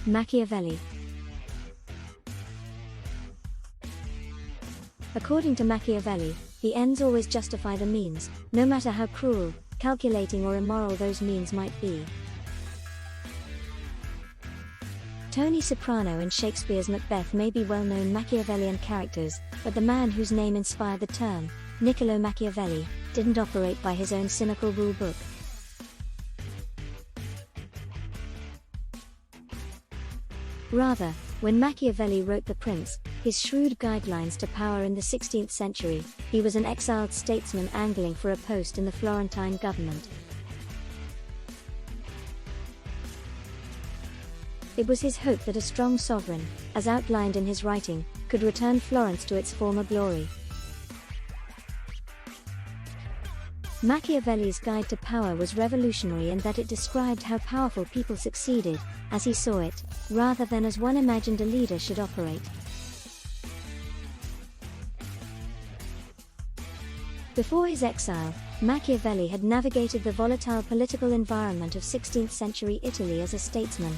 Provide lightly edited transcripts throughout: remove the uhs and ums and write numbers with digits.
Machiavelli. According to Machiavelli, the ends always justify the means, no matter how cruel, calculating or immoral those means might be. Tony Soprano in Shakespeare's Macbeth may be well-known Machiavellian characters, but the man whose name inspired the term, Niccolo Machiavelli, didn't operate by his own cynical rule book. Rather, when Machiavelli wrote The Prince, his shrewd guidelines to power in the 16th century, he was an exiled statesman angling for a post in the Florentine government. It was his hope that a strong sovereign, as outlined in his writing, could return Florence to its former glory. Machiavelli's guide to power was revolutionary in that it described how powerful people succeeded, as he saw it, rather than as one imagined a leader should operate. Before his exile, Machiavelli had navigated the volatile political environment of 16th century Italy as a statesman.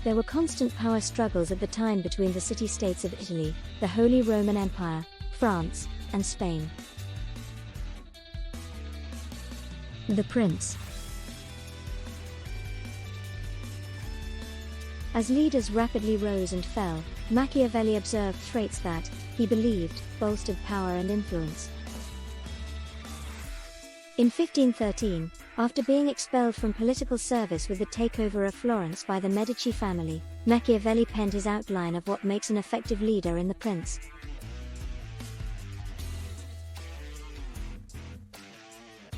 There were constant power struggles at the time between the city-states of Italy, the Holy Roman Empire, France, and Spain. The Prince. As leaders rapidly rose and fell, Machiavelli observed traits that, he believed, bolstered power and influence. In 1513, after being expelled from political service with the takeover of Florence by the Medici family, Machiavelli penned his outline of what makes an effective leader in The Prince.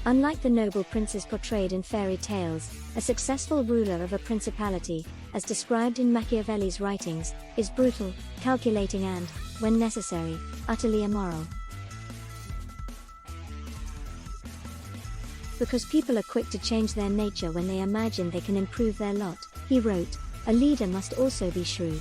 Unlike the noble princes portrayed in fairy tales, a successful ruler of a principality, as described in Machiavelli's writings, is brutal, calculating and, when necessary, utterly immoral. Because people are quick to change their nature when they imagine they can improve their lot, he wrote, a leader must also be shrewd.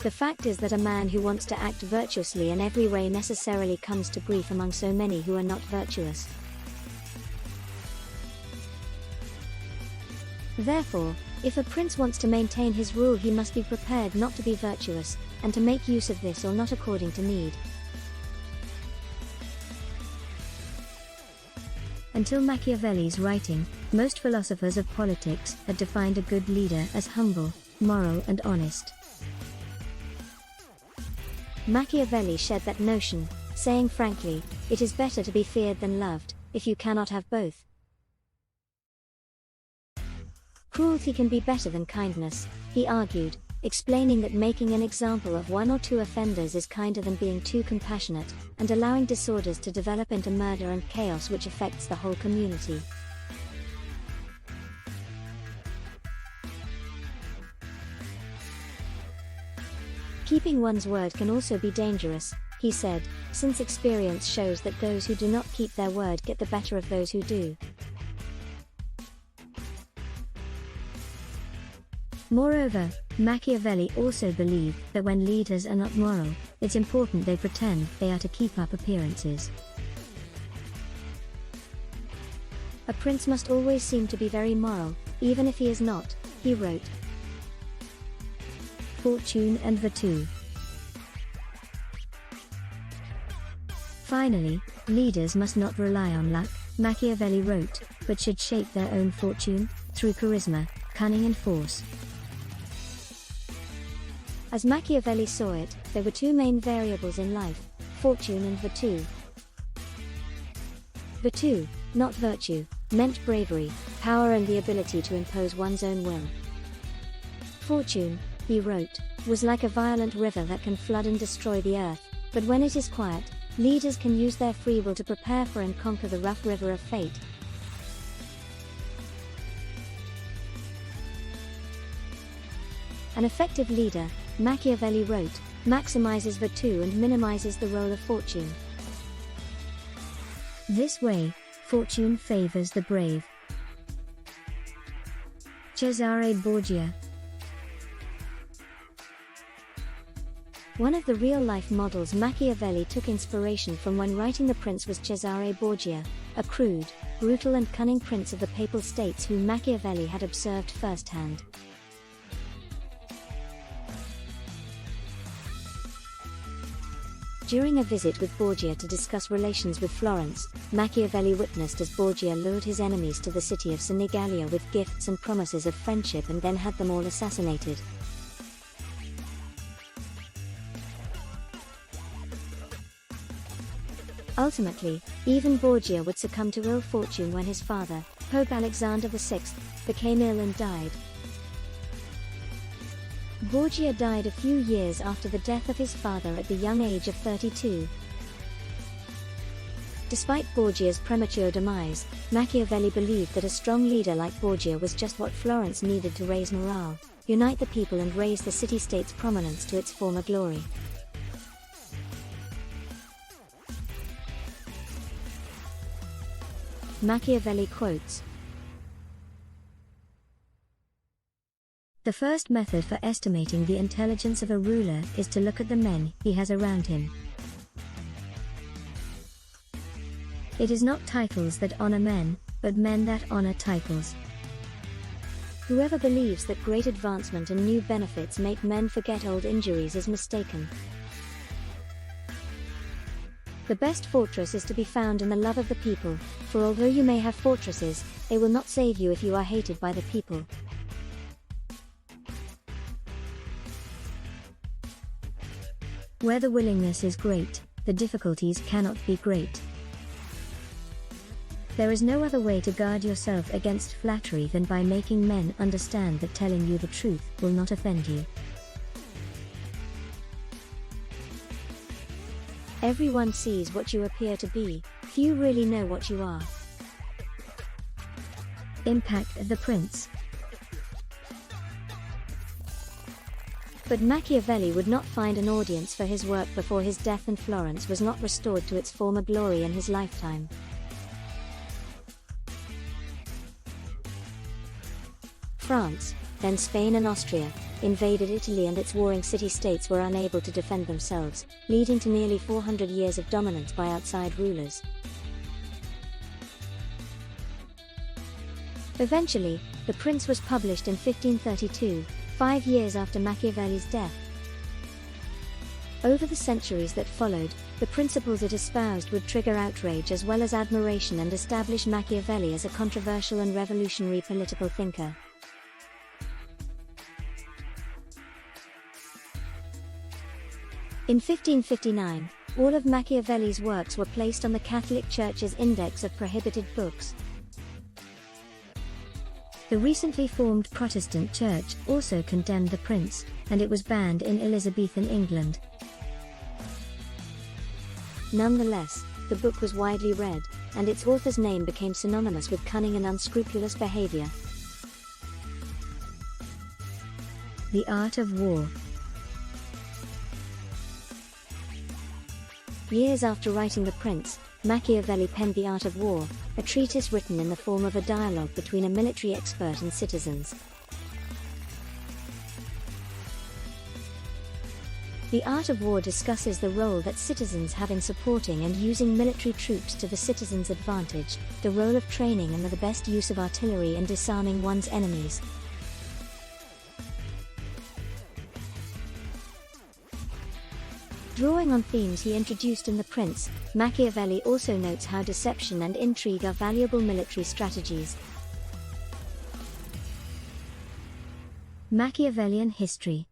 The fact is that a man who wants to act virtuously in every way necessarily comes to grief among so many who are not virtuous. Therefore, if a prince wants to maintain his rule, he must be prepared not to be virtuous, and to make use of this or not according to need. Until Machiavelli's writing, most philosophers of politics had defined a good leader as humble, moral and honest. Machiavelli shed that notion, saying frankly, it is better to be feared than loved, if you cannot have both. Cruelty can be better than kindness, he argued, explaining that making an example of one or two offenders is kinder than being too compassionate, and allowing disorders to develop into murder and chaos which affects the whole community. Keeping one's word can also be dangerous, he said, since experience shows that those who do not keep their word get the better of those who do. Moreover, Machiavelli also believed that when leaders are not moral, it's important they pretend they are to keep up appearances. A prince must always seem to be very moral, even if he is not, he wrote. Fortune and Virtù. Finally, leaders must not rely on luck, Machiavelli wrote, but should shape their own fortune, through charisma, cunning and force. As Machiavelli saw it, there were two main variables in life, fortune and virtù. Virtù, not virtue, meant bravery, power and the ability to impose one's own will. Fortune, he wrote, was like a violent river that can flood and destroy the earth, but when it is quiet, leaders can use their free will to prepare for and conquer the rough river of fate. An effective leader, Machiavelli wrote, maximizes virtù and minimizes the role of fortune. This way, fortune favors the brave. Cesare Borgia. One of the real-life models Machiavelli took inspiration from when writing The Prince was Cesare Borgia, a crude, brutal and cunning prince of the Papal States whom Machiavelli had observed firsthand. During a visit with Borgia to discuss relations with Florence, Machiavelli witnessed as Borgia lured his enemies to the city of Senigallia with gifts and promises of friendship and then had them all assassinated. Ultimately, even Borgia would succumb to ill fortune when his father, Pope Alexander VI, became ill and died. Borgia died a few years after the death of his father at the young age of 32. Despite Borgia's premature demise, Machiavelli believed that a strong leader like Borgia was just what Florence needed to raise morale, unite the people and raise the city-state's prominence to its former glory. Machiavelli Quotes. The first method for estimating the intelligence of a ruler is to look at the men he has around him. It is not titles that honor men, but men that honor titles. Whoever believes that great advancement and new benefits make men forget old injuries is mistaken. The best fortress is to be found in the love of the people, for although you may have fortresses, they will not save you if you are hated by the people. Where the willingness is great, the difficulties cannot be great. There is no other way to guard yourself against flattery than by making men understand that telling you the truth will not offend you. Everyone sees what you appear to be, few really know what you are. Impact of the prince. But Machiavelli would not find an audience for his work before his death, and Florence was not restored to its former glory in his lifetime. France, then Spain and Austria, invaded Italy, and its warring city-states were unable to defend themselves, leading to nearly 400 years of dominance by outside rulers. Eventually, The Prince was published in 1532, 5 years after Machiavelli's death. Over the centuries that followed, the principles it espoused would trigger outrage as well as admiration and establish Machiavelli as a controversial and revolutionary political thinker. In 1559, all of Machiavelli's works were placed on the Catholic Church's Index of Prohibited Books. The recently formed Protestant Church also condemned The Prince, and it was banned in Elizabethan England. Nonetheless, the book was widely read, and its author's name became synonymous with cunning and unscrupulous behavior. The Art of War. Years after writing The Prince, Machiavelli penned The Art of War, a treatise written in the form of a dialogue between a military expert and citizens. The Art of War discusses the role that citizens have in supporting and using military troops to the citizens' advantage, the role of training and the best use of artillery in disarming one's enemies. Drawing on themes he introduced in The Prince, Machiavelli also notes how deception and intrigue are valuable military strategies. Machiavellian history.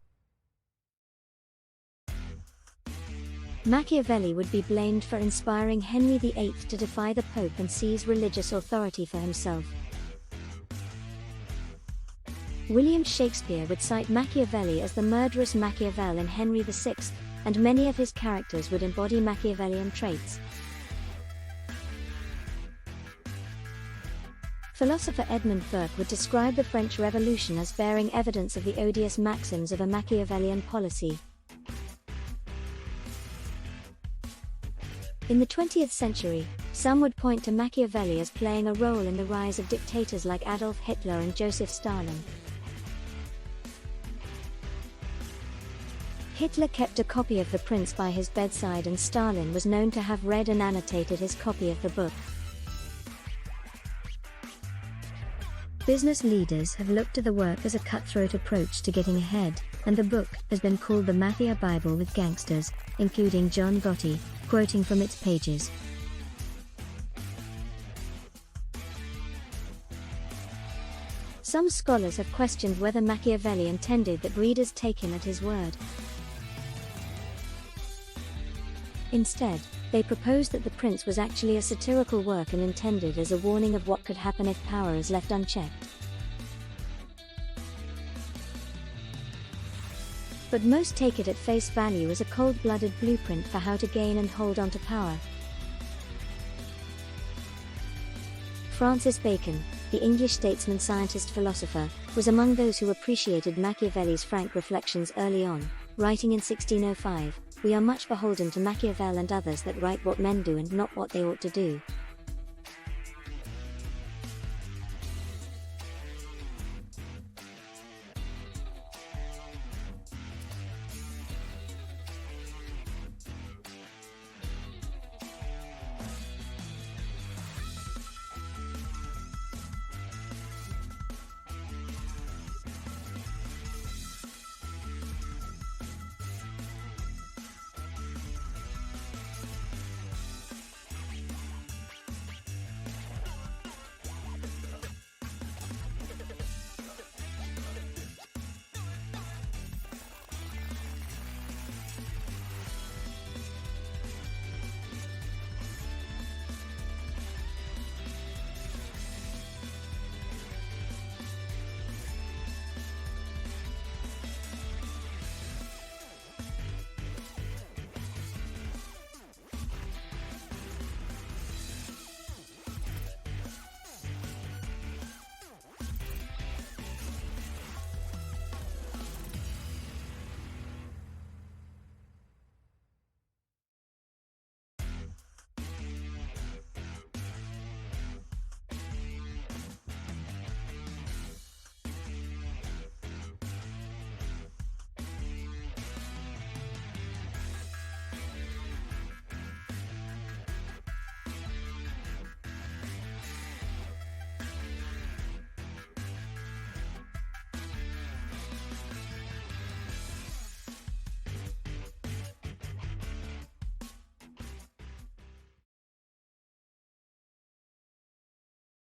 Machiavelli would be blamed for inspiring Henry VIII to defy the Pope and seize religious authority for himself. William Shakespeare would cite Machiavelli as the murderous Machiavel in Henry VI, and many of his characters would embody Machiavellian traits. Philosopher Edmund Burke would describe the French Revolution as bearing evidence of the odious maxims of a Machiavellian policy. In the 20th century, some would point to Machiavelli as playing a role in the rise of dictators like Adolf Hitler and Joseph Stalin. Hitler kept a copy of The Prince by his bedside, and Stalin was known to have read and annotated his copy of the book. Business leaders have looked to the work as a cutthroat approach to getting ahead, and the book has been called the Mafia Bible with gangsters, including John Gotti, quoting from its pages. Some scholars have questioned whether Machiavelli intended that readers take him at his word. Instead, they propose that The Prince was actually a satirical work and intended as a warning of what could happen if power is left unchecked. But most take it at face value as a cold-blooded blueprint for how to gain and hold on to power. Francis Bacon, the English statesman, scientist, philosopher, was among those who appreciated Machiavelli's frank reflections early on, writing in 1605, "We are much beholden to Machiavel and others that write what men do and not what they ought to do.